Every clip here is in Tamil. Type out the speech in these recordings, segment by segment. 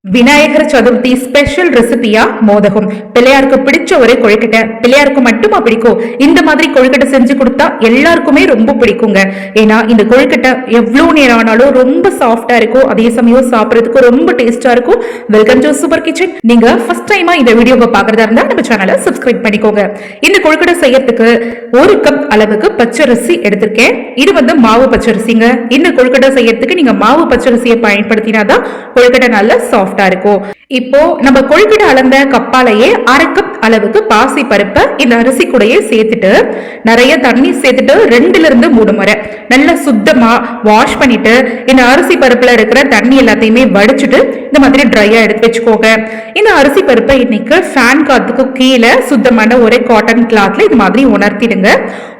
விநாயகர் சதுர்த்தி ஸ்பெஷல் ரெசிபியா மோதகம். பிள்ளையாருக்கு பிடிச்ச ஒரு கொழுக்கட்டை. பிள்ளையாருக்கு மட்டுமா பிடிக்கும்? இந்த மாதிரி கொழுக்கட்டை செஞ்சு கொடுத்தா எல்லாருக்குமே ரொம்ப பிடிக்குங்க. ஏன்னா இந்த கொழுக்கட்டை எவ்வளவு நேரம் ஆனாலும் ரொம்ப சாஃப்டா இருக்கும், அதே சமயம் சாப்பிடறதுக்கு ரொம்ப டேஸ்டா இருக்கும். Welcome to super kitchen. நீங்க ஃபர்ஸ்ட் டைமா இந்த வீடியோவை பாக்குறதா இருந்தா நம்ம சேனலை சப்ஸ்கிரைப் பண்ணிக்கோங்க. இந்த கொழுக்கட்டை செய்யறதுக்கு 1 கப் அளவுக்கு பச்சரிசி எடுத்திருக்கேன். இது மாவு பச்சரிசிங்க. இந்த கொழுக்கட்டை செய்யறதுக்கு நீங்க மாவு பச்சரிசியை பயன்படுத்தினாதான் கொழுக்கட்டை நல்ல சாஃப்ட் இருக்கும். இப்போ நம்ம கொழுக்கட்டை அளந்த கப்பாலேயே 1/2 கப் அளவுக்கு பாசி பருப்பை இந்த அரிசி கூடயே சேர்த்துட்டு நிறைய தண்ணி சேர்த்துட்டு 2 to 3 முறை நல்லா சுத்தமா வாஷ் பண்ணிட்டு இந்த அரிசி பருப்புல இருக்கிற தண்ணி எல்லாத்தையுமே வடிச்சிட்டு இந்த மாதிரி ட்ரையா எடுத்து வச்சுக்கோங்க. இந்த அரிசி பருப்பை இன்னைக்கு ஃபேன் காத்துக்கு கீழே சுத்தமான ஒரு காட்டன் கிளாத்ல இது மாதிரி உணர்த்திடுங்க.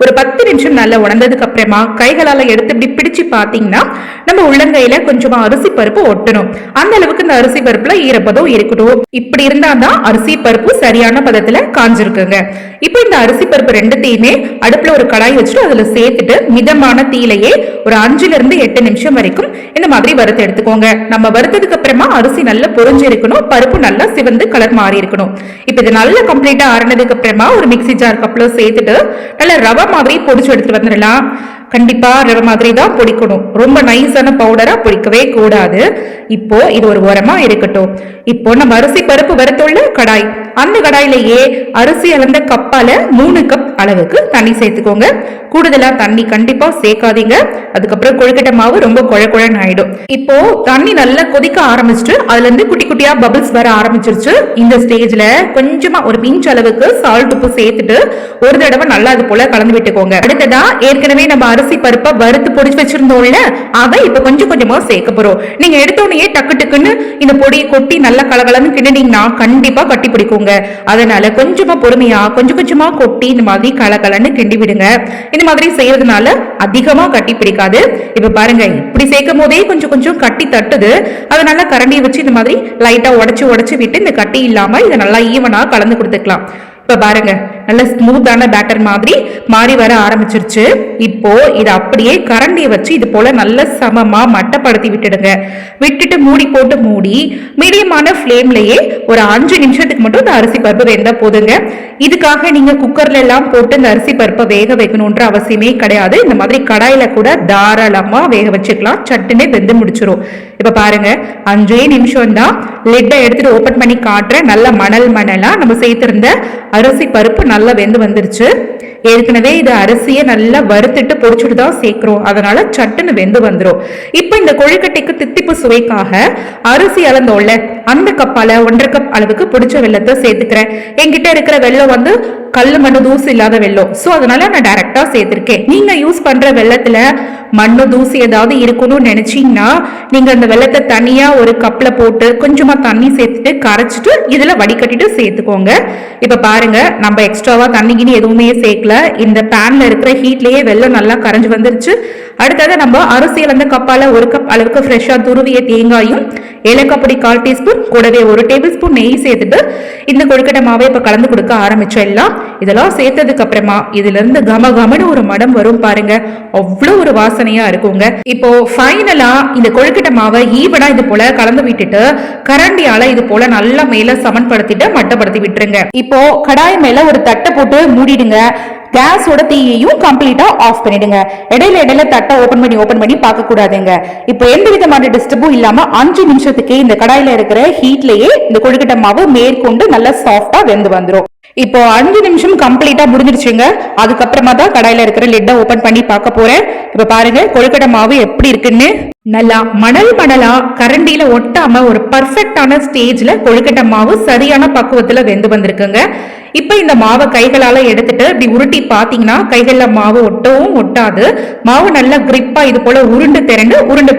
ஒரு 10 நிமிஷம் நல்லா உணர்ந்ததுக்கு அப்புறமா கைகளால எடுத்து இப்படி பிடிச்சு பாத்தீங்கன்னா நம்ம உள்ளங்கையில கொஞ்சமா அரிசி பருப்பு ஒட்டணும். அந்த அளவுக்கு இந்த அரிசி பருப்புல ஈரப்பதம் இருக்கட்டும். இப்படி இருந்தாதான் அரிசி பருப்பு சரியான பதத்துல காஞ்சிருக்குங்க. இப்போ இந்த அரிசி பருப்பு ரெண்டுத்தையுமே அடுப்புல ஒரு கடாய் வச்சுட்டு அதுல சேர்த்துட்டு மிதமான தீலையே ஒரு 5 to 8 நிமிஷம் வரைக்கும் இந்த மாதிரி வறுத்து எடுத்துக்கோங்க. நம்ம வறுத்ததுக்கு அப்புறமா அரிசி நல்லா பொரிஞ்சு இருக்கணும், பருப்பு நல்லா சிவந்து கலர் மாறி இருக்கணும். இப்ப இது நல்லா கம்ப்ளீட்டா ஆறினதுக்கு அப்புறமா ஒரு மிக்ஸி ஜார் கப்ல சேர்த்துட்டு நல்லா ரவை மாதிரி பொடிச்சு எடுத்துட்டு வந்துடலாம். கண்டிப்பா ரவை மாதிரி தான் பொடிக்கணும், ரொம்ப நைஸான பவுடரா பொடிக்கவே கூடாது. இப்போ இது ஒரு உரமா இருக்கட்டும். இப்போ நம்ம அரிசி பருப்பு வறுத்துள்ள கடாய், அந்த கடாயிலேயே அரிசி அளந்த கப்பால 3 கப் அளவுக்கு தண்ணி சேர்த்துக்கோங்க. கூடுதலா தண்ணி கண்டிப்பா சேர்க்காதீங்க, அதுக்கப்புறம் கொழுக்கட்டை மாவு ரொம்ப குழன்னு ஆயிடும். இப்போ தண்ணி நல்லா கொதிக்க ஆரம்பிச்சுட்டு அதுல இருந்து குட்டி குட்டியா பபிள்ஸ் வர ஆரம்பிச்சிருச்சு. இந்த ஸ்டேஜ்ல கொஞ்சமா ஒரு பிஞ்ச் அளவுக்கு சால்ட் உப்பு சேர்த்துட்டு ஒரு தடவை நல்லா அது போல கலந்து விட்டுக்கோங்க. அடுத்ததா ஏற்கனவே நம்ம அரிசி பருப்பை வறுத்து பொடிச்சு வச்சிருந்தோம்ல, அதை இப்ப கொஞ்சம் கொஞ்சமா சேர்க்க போறோம். நீங்க எடுத்தோடனே டக்கு டக்குன்னு இந்த பொடியை கொட்டி நல்லா கலகலன்னு கிண்டினீங்கன்னா கண்டிப்பா கட்டி பிடிக்குங்க. அதனால கொஞ்சமா பொறுமையா கொஞ்சம் கொஞ்சமா கொட்டி இந்த மாதிரி கலகலன்னு கிண்டி விடுங்க. இந்த மாதிரி செய்யறதுனால அதிகமா கட்டி பிடிக்காது. இப்ப பாருங்க, இப்படி சேர்க்கும் போதே கொஞ்சம் கொஞ்சம் கட்டி தட்டுது. அதனால கரண்டியை வச்சு இந்த மாதிரி லைட்டா உடைச்சு விட்டு இந்த கட்டி இல்லாம இதை நல்லா ஈவனா கலந்து கொடுத்துக்கலாம். இப்ப பாருங்க, நல்ல ஸ்மூத்தான பேட்டர் மாதிரி மாறி வர ஆரம்பிச்சிருச்சு. இப்போ இதை அப்படியே கரண்டியை வச்சு இது போல நல்ல சமமா மட்டப்படுத்தி விட்டுடுங்க. விட்டுட்டு மூடி போட்டு மூடி மீடியமான ஃப்ளேம்லயே ஒரு 5 நிமிஷத்துக்கு மட்டும் இந்த அரிசி பருப்பு வெந்தா போதுங்க. இதுக்காக நீங்க குக்கர்ல எல்லாம் போட்டு இந்த அரிசி பருப்பை வேக வைக்கணும்ன்ற அவசியமே கிடையாது. இந்த மாதிரி கடாயில கூட தாராளமா வேக வச்சுக்கலாம், சட்டுனே வெந்து முடிச்சிரும். இப்ப பாருங்க, 5 நிமிஷம் தான். லிட்டை எடுத்துட்டு ஓபன் பண்ணி காட்டுறேன். நல்ல மணலா நம்ம சேர்த்திருந்த அரிசி பருப்பு நல்லா வெந்து வந்துருச்சு. ஏற்கனவே இது அரிசியை நல்லா வறுத்துட்டு பொடிச்சுட்டு தான் சேர்க்கிறோம், அதனால சட்டுன்னு வெந்து வந்துடும். இப்ப இந்த கொழுக்கட்டைக்கு தித்திப்பு சுவைக்காக அரிசி அளந்தோல்ல அந்த கப்பால 1/2 கப் அளவுக்கு பிடிச்ச வெள்ளத்தை சேர்த்துக்கிறேன். என்கிட்ட இருக்கிற வெள்ளம் கல்லு மண்ணு தூசி இல்லாத வெள்ளம், சோ அதனால நான் டைரக்டா சேர்த்திருக்கேன். நீங்க யூஸ் பண்ற வெள்ளத்துல மண்ணு தூசி ஏதாவது இருக்கணும்னு நினைச்சீங்கன்னா நீங்க அந்த வெள்ளத்தை தனியா ஒரு கப்ல போட்டு கொஞ்சமா தண்ணி சேர்த்துட்டு கரைச்சிட்டு இதுல வடிகட்டிட்டு சேர்த்துக்கோங்க. இப்ப பாருங்க, நம்ம எக்ஸ்ட்ராவா தண்ணிக்குன்னு எதுவுமே சேர்க்கல. இந்த பேன்ல இருக்கிற ஹீட்லயே வெள்ளம் நல்லா கரைஞ்சு வந்துருச்சு. அடுத்தது நம்ம அரிசி அளந்த கப்பால 1 கப் அளவுக்கு ஃப்ரெஷ்ஷா துருவிய தேங்காயும் ஏலக்காய் பொடி 1/4 டீஸ்பூன் கூடவே 1 டேபிள் ஸ்பூன் நெய் சேர்த்துட்டு இந்த கொழுக்கட்டை மாவை இப்ப கலந்து கொடுக்க ஆரம்பிச்சிடலாம். இதெல்லாம் சேர்த்ததுக்கு அப்புறமா இதுல இருந்து கமகமன்னு ஒரு மடம் வரும் பாருங்க, அவ்வளவு ஒரு வாசனையா இருக்குங்க. இப்போ ஃபைனலா இந்த கொழுக்கட்டை மாவை ஈவனா இது போல கலந்து விட்டுட்டு கரண்டியால இது போல நல்லா மேல சமன்படுத்திட்டு மட்டப்படுத்தி விட்டுருங்க. இப்போ கடாய் மேல ஒரு தட்டை போட்டு மூடிடுங்க. கேஸோட தீயையும் கம்ப்ளீட்டா ஆஃப் பண்ணிடுங்க. இடையில தட்டை ஓபன் பண்ணி பார்க்க கூடாதுங்க. இப்போ எந்த விதமான டிஸ்டர்பும் இல்லாம 5 நிமிஷத்துக்கு இந்த கடாயில இருக்கிற ஹீட்லயே இந்த கொழுக்கட்டை மாவு மேற்கொண்டு நல்லா சாஃப்டா வெந்து வந்துடும். இப்போ 5 நிமிஷம் கம்ப்ளீட்டா முடிஞ்சிருச்சுங்க. அதுக்கப்புறமா தான் கடாயில இருக்கிற லிட்டை ஓபன் பண்ணி பார்க்க போறேன். இப்ப பாருங்க கொழுக்கட்டை மாவு எப்படி இருக்குன்னு. நல்லா மணலா கரண்டியில ஒட்டாம ஒரு பர்ஃபெக்டான ஸ்டேஜ்ல கொழுக்கட்டை மாவு சரியான பக்குவத்துல வெந்து வந்திருக்குங்க. இப்ப இந்த மாவை கைகளால எடுத்துட்டு இப்படி உருட்டி பாத்தீங்கன்னா கைகள்ல மாவு ஒட்டவும் ஒட்டாது. மாவு நல்லா கிரிப்பா இது போல உருண்டு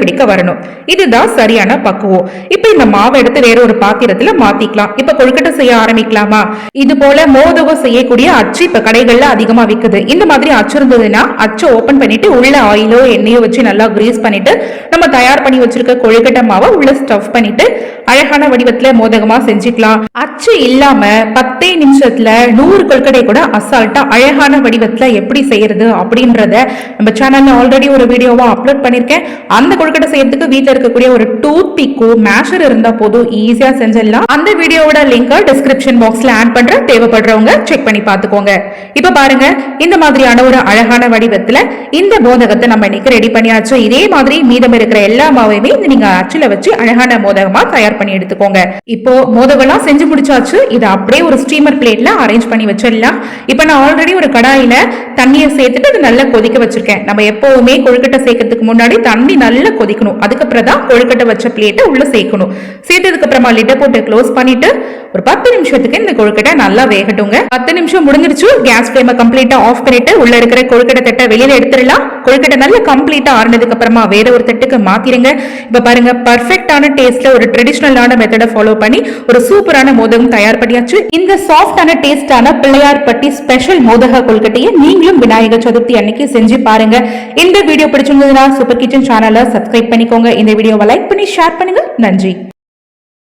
பிடிக்க வரணும். இதுதான் சரியான பக்குவம். இப்ப இந்த மாவை எடுத்து வேற ஒரு பாத்திரத்துல மாத்திக்கலாம். இப்ப கொழுக்கட்டை செய்ய ஆரம்பிக்கலாமா? இது போல மோதகம் செய்யக்கூடிய அச்சு இப்ப கடைகள்ல அதிகமா விக்குது. இந்த மாதிரி அச்சு இருந்ததுன்னா அச்சை ஓபன் பண்ணிட்டு உள்ள ஆயிலோ எண்ணெயோ வச்சு நல்லா கிரீஸ் பண்ணிட்டு நம்ம தயார் பண்ணி வச்சிருக்க கொழுக்கட்டை மாவை உள்ள ஸ்டஃப் பண்ணிட்டு அழகான வடிவத்துல மோதகமா செஞ்சுக்கலாம். அச்சு இல்லாம 10 நிமிஷத்துல 100 கொழுக்கட்டை கூட அசால்ட்டா அழகான வடிவத்துல எப்படி செய்யறது அப்படின்றத நம்ம சேனல்ல ஆல்ரெடி ஒரு வீடியோவா அப்லோட் பண்ணிருக்கேன். அந்த கொழுக்கட்டை செய்யறதுக்கு வீட்டுல இருக்கக்கூடிய ஒரு டூத் பிக்கோ மேஷர் இருந்தா போதும், ஈஸியா செஞ்சிடலாம். அந்த வீடியோவோட லிங்க் டிஸ்கிரிப்ஷன் பாக்ஸ்ல ஆட் பண்றேன், தேவைப்படுறவங்க செக் பண்ணி பாத்துக்கோங்க. இப்ப பாருங்க, இந்த மாதிரியான ஒரு அழகான வடிவத்துல இந்த மோதகத்தை நம்ம இன்னைக்கு ரெடி பண்ணியாச்சு. இதே மாதிரி மீதம் இருக்கிற எல்லா மாவையுமே நீங்க அச்சுல வச்சு அழகான மோதகமா தயார் பண்ணி எடுத்துக்கோங்க. இப்போ மோதகம்லாம் செஞ்சு முடிச்சாச்சு. இதை அப்படியே ஒரு ஸ்டீமர் பிளேட்ல அரேஞ்ச் பண்ணி வச்சிடலாம். இப்ப நான் ஆல்ரெடி ஒரு கடாயில தண்ணியை சேர்த்துட்டு அது நல்லா கொதிக்க வச்சிருக்கேன். நம்ம எப்பவுமே கொழுக்கட்டை சேர்க்கறதுக்கு முன்னாடி தண்ணி நல்லா கொதிக்கணும். அதுக்கப்புறம் தான் கொழுக்கட்டை வச்ச பிளேட்டை உள்ள சேர்க்கணும். சேர்த்ததுக்கு அப்புறமா லிட்டை போட்டு க்ளோஸ் பண்ணிட்டு ஒரு 10 நிமிஷத்துக்கு இந்த கொழுக்கட்டை நல்லா வேகட்டுங்க. 10 நிமிஷம் முடிஞ்சிருச்சு. கேஸ் ஃப்ளேமை கம்ப்ளீட்டா ஆஃப் பண்ணிட்டு உள்ள இருக்கிற கொழுக்கட்டை தட்டை வெளியில எடுத்துடலாம். கொழுக்கட்டை நல்லா கம்ப்ளீட்டா ஆறுனதுக்கு அப்புறமா வேற ஒரு தட்டுக்கு மாத்திருங்க. இப்ப பாருங்க, பர்ஃபெக்டான டேஸ்ட்ல ஒரு ட்ரெடிஷனலான மெத்தடை ஃபாலோ பண்ணி ஒரு சூப்பரான மோதகம் தயார் பண்ணியாச்சு. இந்த சாஃப்டான டேஸ்டான பிள்ளையார்பட்டி ஸ்பெஷல் மோதக கொழுக்கட்டையை நீங்களும் விநாயகர் சதுர்த்தி அன்னைக்கு செஞ்சு பாருங்க. இந்த வீடியோ பிடிச்சிருந்ததுன்னா சூப்பர் கிச்சன் சேனலை சப்ஸ்கிரைப் பண்ணிக்கோங்க. இந்த வீடியோவை லைக் பண்ணி ஷேர் பண்ணுங்க. நன்றி.